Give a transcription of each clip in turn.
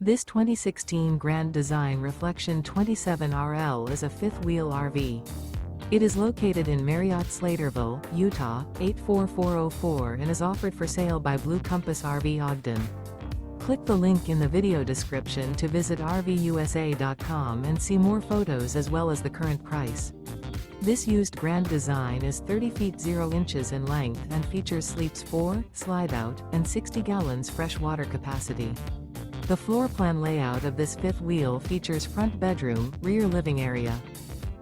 This 2016 Grand Design Reflection 27RL is a fifth-wheel RV. It is located in Marriott-Slaterville, Utah, 84404 and is offered for sale by Blue Compass RV Ogden. Click the link in the video description to visit RVUSA.com and see more photos as well as the current price. This used Grand Design is 30 feet 0 inches in length and features sleeps 4, slide-out, and 60 gallons fresh water capacity. The floor plan layout of this fifth wheel features front bedroom, rear living area.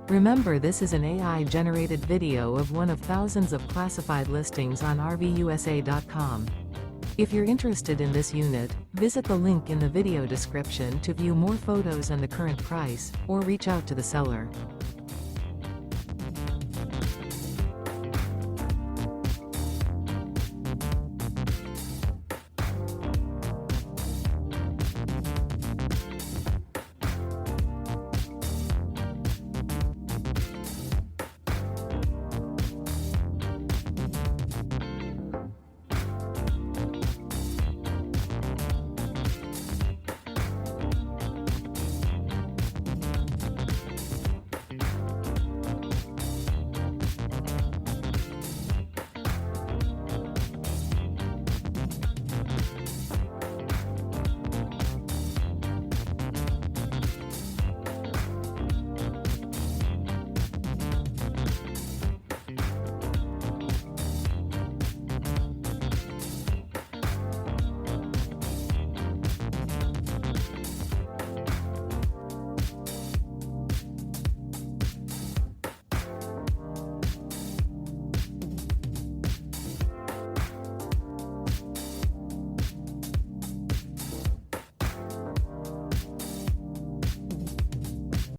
Remember, this is an AI-generated video of one of thousands of classified listings on RVUSA.com. If you're interested in this unit, visit the link in the video description to view more photos and the current price, or reach out to the seller.